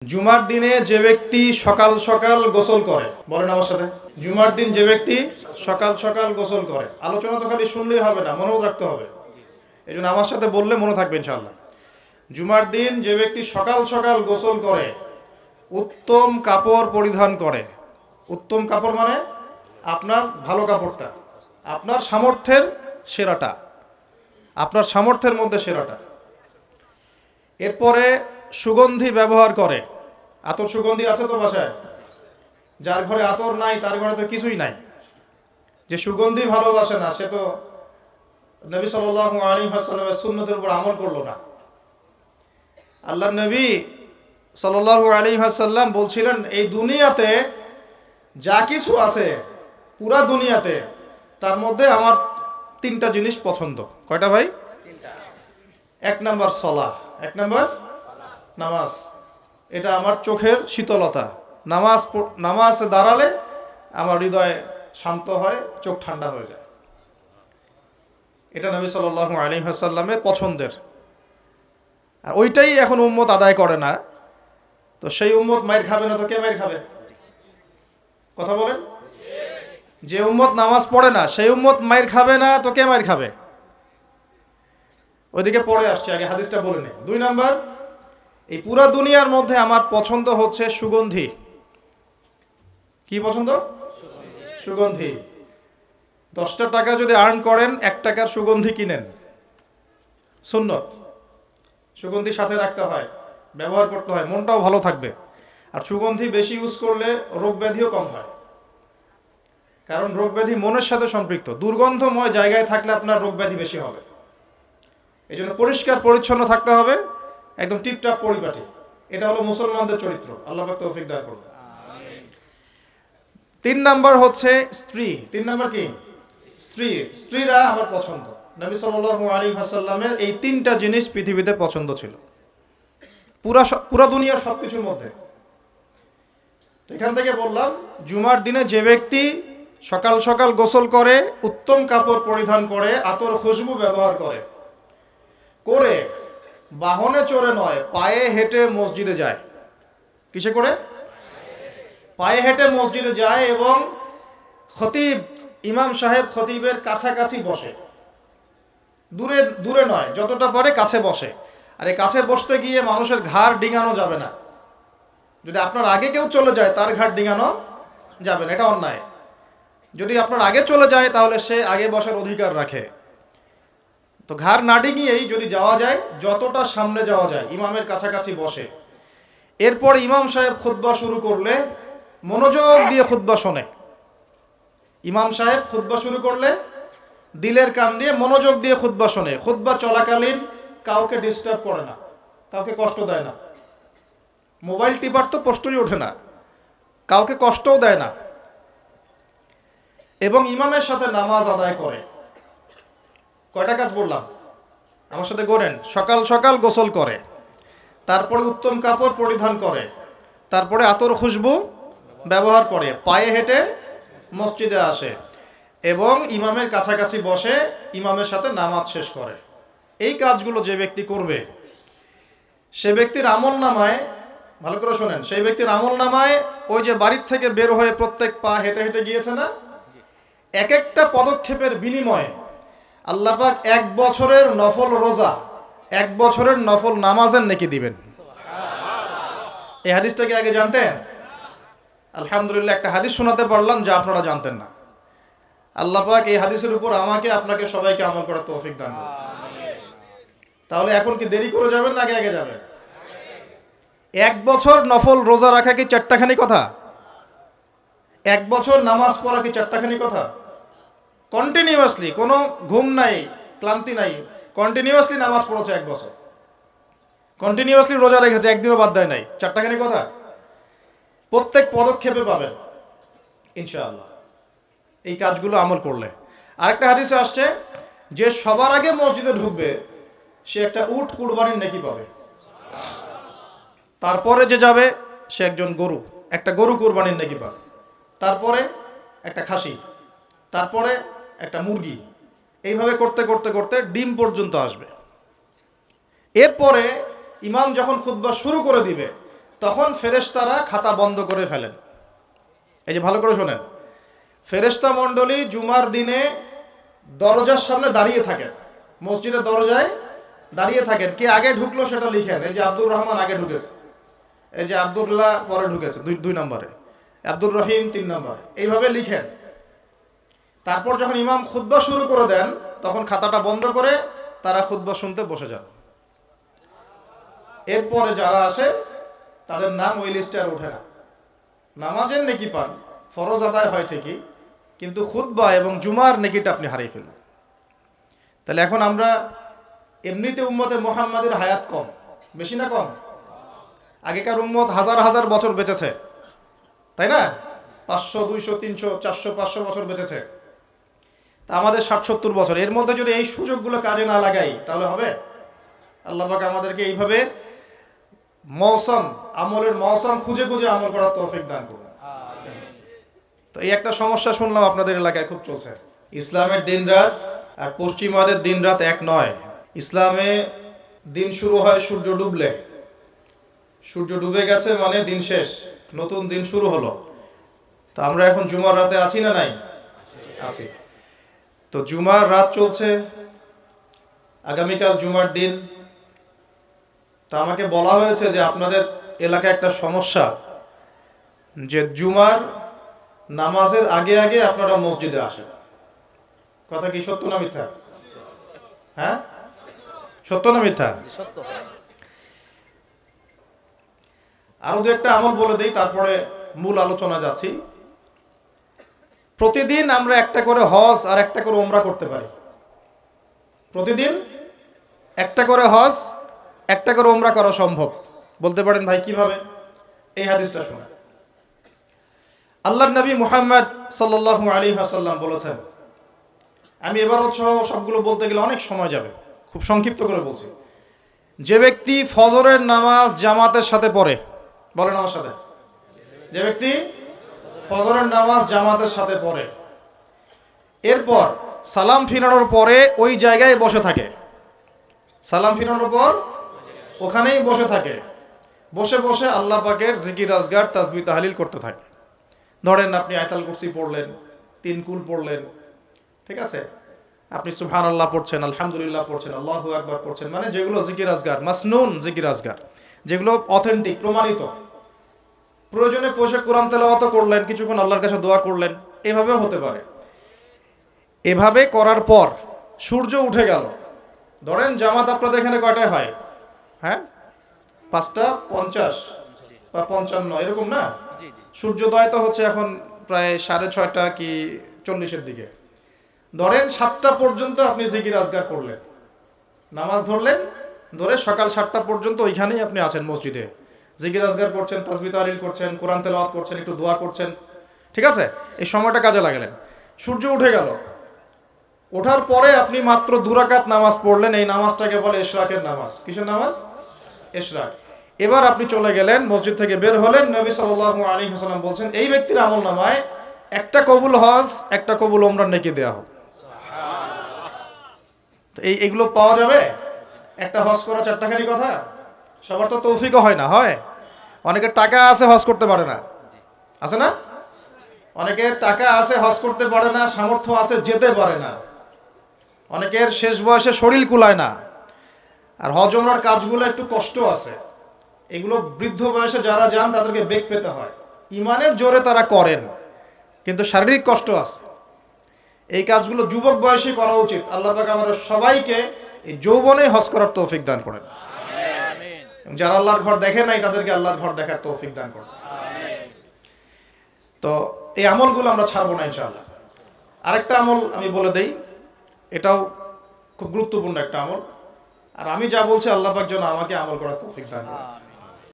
জুমার দিনে যে ব্যক্তি সকাল সকাল গোসল করে, বলেন আমার সাথে, জুমার দিন যে ব্যক্তি সকাল সকাল গোসল করে, আলোচনা তো খালি শুনলেই হবে না, মনেও রাখতে হবে। এই জন্য আমার সাথে বললে মনে থাকবে ইনশাআল্লাহ। জুমার দিন যে ব্যক্তি সকাল সকাল গোসল করে, উত্তম কাপড় পরিধান করে, উত্তম কাপড় মানে আপনার ভালো কাপড়টা, আপনার সামর্থ্যের সেরাটা, আপনার সামর্থ্যের মধ্যে সেরাটা। এরপরে সুগন্ধি ব্যবহার করে। আতর সুগন্ধি আছে তো বাসায়? যার ঘরে আতর নাই তার ঘরে তো কিছুই নাই। যে সুগন্ধি ভালোবাসে না সে তো নবী সাল্লাল্লাহু আলাইহি ওয়াসাল্লামের সুন্নতের উপর আমল করলো না। আল্লাহর নবী সাল্লাল্লাহু আলাইহি ওয়াসাল্লাম বলছিলেন, এই দুনিয়াতে যা কিছু আছে, পুরা দুনিয়াতে, তার মধ্যে আমার তিনটা জিনিস পছন্দ। কয়টা ভাই? এক নাম্বার সলাহ, এক নাম্বার নামাজ। এটা আমার চোখের শীতলতা। নামাজে দাঁড়ালে আমার হৃদয় শান্ত হয়, চোখ ঠান্ডা হয়ে যায়। এটা নবী সাল্লাল্লাহু আলাইহি ওয়াসাল্লামের পছন্দের। আর ওইটাই এখন উম্মত আদায় করে না, তো সেই উম্মত মাইর খাবে না তো কে মাইর খাবে? কথা বলেন। যে উম্মত নামাজ পড়ে না সেই উম্মত মাইর খাবে না তো কে মাইর খাবে? ওইদিকে পড়ে আসছে, আগে হাদিসটা বলে নে। 2 নাম্বার, এই পুরা দুনিয়ার মধ্যে আমার পছন্দ হচ্ছে সুগন্ধি। কি পছন্দ? সুগন্ধি। 10টা টাকা যদি আর্ন করেন, 1 টাকার সুগন্ধি কিনেন, সুন্নত। সুগন্ধি সাথে রাখতে হয়, ব্যবহার করতে হয়, মনটাও ভালো থাকবে। আর সুগন্ধি বেশি ইউজ করলে রোগ ব্যাধিও কম হয়, কারণ রোগ ব্যাধি মনের সাথে সম্পৃক্ত। দুর্গন্ধময় জায়গায় থাকলে আপনার রোগ ব্যাধি বেশি হবে। এই জন্য পরিষ্কার পরিচ্ছন্ন থাকতে হবে, একদম টিপটাপ পরিপাটি। এটা হলো মুসলমানদের চরিত্র। আল্লাহ পাক তৌফিক দান করুন। 3 নাম্বার হচ্ছে স্ত্রী। 3 নাম্বার কি? স্ত্রী। স্ত্রীরা আমার পছন্দ। নবী সাল্লাল্লাহু আলাইহি ওয়াসাল্লামের এই 3টা জিনিস পৃথিবীতে পছন্দ ছিল, পুরা দুনিয়ার সবকিছুর মধ্যে। এখান থেকে বললাম, জুমার দিনে যে ব্যক্তি সকাল সকাল গোসল করে, উত্তম কাপড় পরিধান করে, আতর খুশবু ব্যবহার করে, বাহনে চড়ে নয়, পায়ে হেঁটে মসজিদে যায়। কিসে করে? পায়ে হেঁটে মসজিদে যায় এবং খতিব, ইমাম সাহেব খতিবের কাছাকাছি বসে। দূরে দূরে নয়, যতটা পারে কাছে বসে। আর এই কাছে বসতে গিয়ে মানুষের ঘাড় ডিঙানো যাবে না। যদি আপনার আগে কেউ চলে যায় তার ঘাড় ডিঙানো যাবে না, এটা অন্যায়। যদি আপনার আগে চলে যায় তাহলে সে আগে বসার অধিকার রাখে। তো ঘাড় না ডিঙিয়েই যদি যাওয়া যায়, যতটা সামনে যাওয়া যায়, ইমামের কাছাকাছি বসে। এরপর ইমাম সাহেব খুতবা শুরু করলে মনোযোগ দিয়ে খুতবা শোনে। ইমাম সাহেব খুতবা শুরু করলে দিলের কান দিয়ে মনোযোগ দিয়ে খুতবা শোনে। খুতবা চলাকালীন কাউকে ডিস্টার্ব করে না, কাউকে কষ্ট দেয় না। মোবাইল টিপার তো প্রশ্নই ওঠে না, কাউকে কষ্টও দেয় না। এবং ইমামের সাথে নামাজ আদায় করে। কয়টা কাজ বললাম? আমার সাথে করেন। সকাল সকাল গোসল করে, তারপরে উত্তম কাপড় পরিধান করে, তারপরে আতর খুশবু ব্যবহার করে, পায়ে হেঁটে মসজিদে আসে এবং ইমামের কাছাকাছি বসে ইমামের সাথে নামাজ শেষ করে। এই কাজগুলো যে ব্যক্তি করবে, সে ব্যক্তির আমল নামায়, ভালো করে শোনেন, সেই ব্যক্তির আমল নামায় ওই যে বাড়ির থেকে বের হয়ে প্রত্যেক পা হেঁটে হেঁটে গিয়েছে না, এক একটা পদক্ষেপের বিনিময়ে আল্লাহ পাক 1 বছরের নফল রোজা, 1 বছরের নফল নামাজের নেকি দিবেন। এই হাদিসটাকে আগে জানতেন? আলহামদুলিল্লাহ, একটা হাদিস শোনাতে পারলাম যা আপনারা জানতেন না। আল্লাহ পাক এই হাদিসের উপর আমাকে, আপনাকে, সবাইকে আমল করার তৌফিক দান করুন। তাহলে এখন কি দেরি করে যাবেন না আগে আগে যাবেন? 1 বছর নফল রোজা রাখা কি 4টাখানি কথা? 1 বছর নামাজ পড়া কি 4টাখানি কথা? কন্টিনিউয়াসলি, কোনো ঘুম নাই, ক্লান্তি নাই, কন্টিনিউয়াসলি নামাজ পড়েছে 1 বছর, কন্টিনিউয়াসলি রোজা রেখেছে, একদিনও বাদ দেয় নাই, 4টাখানি কথা? প্রত্যেক পদক্ষেপে পাবেন ইনশাআল্লাহ এই কাজগুলো আমল করলে। আরেকটা হাদিসে আসছে, যে সবার আগে মসজিদে ঢুকবে সে একটা উট কুরবানির নেকি পাবে। তারপরে যে যাবে সে একটা গরু কুরবানির নেকি পাবে। তারপরে একটা খাসি, তারপরে একটা মুরগি, এইভাবে করতে করতে করতে ডিম পর্যন্ত আসবে। এরপরে ইমাম যখন খুতবা শুরু করে দিবে তখন ফেরেশতারা খাতা বন্ধ করে ফেলেন। এই যে ভালো করে শোনেন, ফেরেশতা মণ্ডলী জুমার দিনে দরজার সামনে দাঁড়িয়ে থাকেন, মসজিদের দরজায় দাঁড়িয়ে থাকেন। কে আগে ঢুকলো সেটা লিখেন। এই যে আব্দুর রহমান আগে ঢুকেছে, এই যে আব্দুল্লাহ পরে ঢুকেছে দুই নম্বরে, আব্দুর রহিম 3 নম্বরে, এইভাবে লিখেন। তারপর যখন ইমাম খুতবা শুরু করে দেন তখন খাতাটা বন্ধ করে তারা খুতবা শুনতে বসে যান। এরপরে যারা আসে তাদের নাম ওই লিস্টে আর ওঠে না। নামাজের নেকি পান, ফরজ আদায় হয় ঠিকই, কিন্তু খুতবা এবং জুমার নেকিটা আপনি হারিয়ে ফেলেন। তাহলে এখন আমরা এমনিতে উম্মতে মুহাম্মাদের হায়াত কম, বেশি না কম? আগেকার উম্মত হাজার হাজার বছর বেঁচেছে, তাই না? 500, 200, 300, 400, 500 বছর বেঁচেছে। তা আমাদের 60-70 বছর। এর মধ্যে যদি এই সুযোগগুলো কাজে না লাগাই তাহলে হবে? আল্লাহ পাক আমাদেরকে এইভাবে মৌসুম, আমলের মৌসুম খুঁজে খুঁজে আমল করার তৌফিক দান করুন। তো এই একটা সমস্যা শুনলাম আপনাদের এলাকায় খুব চলছে। ইসলামের দিন রাত আর পশ্চিমাদের দিন রাত এক নয়। ইসলামে দিন শুরু হয় সূর্য ডুবলে। সূর্য ডুবে গেছে মানে দিন শেষ, নতুন দিন শুরু হলো। তো আমরা এখন জুমার রাতে আছি না নাই? আছি। তো জুমার রাত চলছে, আগামীকাল জুমার দিন। তা আমাকে বলা হয়েছে যে আপনাদের এলাকায় একটা সমস্যা, যে জুমার নামাজের আগে আগে আপনারা মসজিদে আসেন। কথা কি সত্য না মিথ্যা? হ্যাঁ, সত্য না মিথ্যা? সত্য। আরো দু একটা আমল বলে দেই, তারপরে মূল আলোচনা যাচ্ছি। প্রতিদিন আমরা একটা করে হজ আর একটা করে ওমরা করতে পারি। প্রতিদিন একটা করে হজ, একটা করে ওমরা করা সম্ভব। বলতে পারেন ভাই কিভাবে? এই হাদিসটা শুনে। আল্লাহর নবী মুহাম্মদ সাল্লাল্লাহু আলাইহি ওয়াসাল্লাম বলেছেন, আমি এবার সবগুলো বলতে গেলে অনেক সময় যাবে, খুব সংক্ষিপ্ত করে বলছি। যে ব্যক্তি ফজরের নামাজ জামাতের সাথে পড়ে, বলেন আমার সাথে, যে ব্যক্তি ফজরের নামাজ জামাতের সাথে পড়ে, এরপর সালাম ফিরানোর পরে ওই জায়গায় বসে থাকে, সালাম ফিরানোর পর ওখানেই বসে থাকে, বসে বসে আল্লাহ পাকের জিকির আজগার তাসবিহ তাহলিল করতে থাকে। ধরেন আপনি আয়াতুল কুরসি পড়লেন, 3 কুল পড়লেন, ঠিক আছে, আপনি সুবহানাল্লাহ পড়ছেন, আলহামদুলিল্লাহ পড়ছেন, আল্লাহু আকবার পড়ছেন, মানে যেগুলো জিকির আজগার, মাসনুন জিকির আজগার, যেগুলো অথেন্টিক, প্রমাণিত। প্রয়োজনে বসে কোরআন তেলাওয়াত করলেন, কিছুক্ষণ আল্লাহর কাছে দোয়া করলেন, এভাবেও হতে পারে। এভাবে করার পর সূর্য উঠে গেল। ধরেন জামাত আপনাদের এখানে কয়টায় হয়? হ্যাঁ, 5:50 বা 55 এরকম না? সূর্যোদয় তো হচ্ছে এখন প্রায় 6:30 কি 40-এর দিকে। ধরেন 7টা পর্যন্ত আপনি জিকির আজগার করলেন, নামাজ ধরলেন, ধরে সকাল 7টা পর্যন্ত ওইখানেই আপনি আছেন মসজিদে, জিকির আজগার করছেন, তাসবিহ তাহলিল করছেন, কোরআন তেলাওয়াত করছেন, একটু দোয়া করছেন, ঠিক আছে? এই সময়টা কাজে লাগালেন। সূর্য উঠে গেল, ওঠার পরে আপনি মাত্র 2 রাকাত নামাজ পড়লেন। এই নামাজটাকে বলে ইশরাকের নামাজ। কিসের নামাজ? ইশরাক। এবার আপনি চলে গেলেন, মসজিদ থেকে বের হলেন। নবী সাল্লাল্লাহু আলাইহি ওয়াসাল্লাম বলছেন, এই ব্যক্তির আমলনামায় একটা কবুল হজ, একটা কবুল ওমরার নেকি দেয়া হবে। তো এইগুলো পাওয়া যাবে? একটা হজ করা 4 টাকারই কথা। সবার তো তৌফিকও হয় না, হয়। অনেকের টাকা আছে, হজ করতে পারে না, আছে না? অনেকের টাকা আছে, হজ করতে পারে না, সামর্থ্য আছে, যেতে পারে না। অনেকের শেষ বয়সে শরীর কুলায় না। আর হজ ওমরার কাজগুলো একটু কষ্ট আছে। এগুলো বৃদ্ধ বয়সে যারা যান তাদেরকে বেগ পেতে হয়। ইমানের জোরে তারা করেন, কিন্তু শারীরিক কষ্ট আছে। এই কাজগুলো যুবক বয়সে করা উচিত। আল্লাহ পাক আমাদের সবাইকে এই যৌবনে হজ করার তৌফিক দান করেন। আমিন। যারা আল্লাহর ঘর দেখে নাই তাদেরকে আল্লাহর ঘর দেখার তৌফিক দান করেন। আমিন। তো এই আমলগুলো আমরা ছাড়বো না ইনশাআল্লাহ। আরেকটা আমল আমি বলে দেই, এটাও খুব গুরুত্বপূর্ণ একটা আমল। আর আমি যা বলছি আল্লাহ পাক যেন আমাকে আমল করার তৌফিক দান করেন।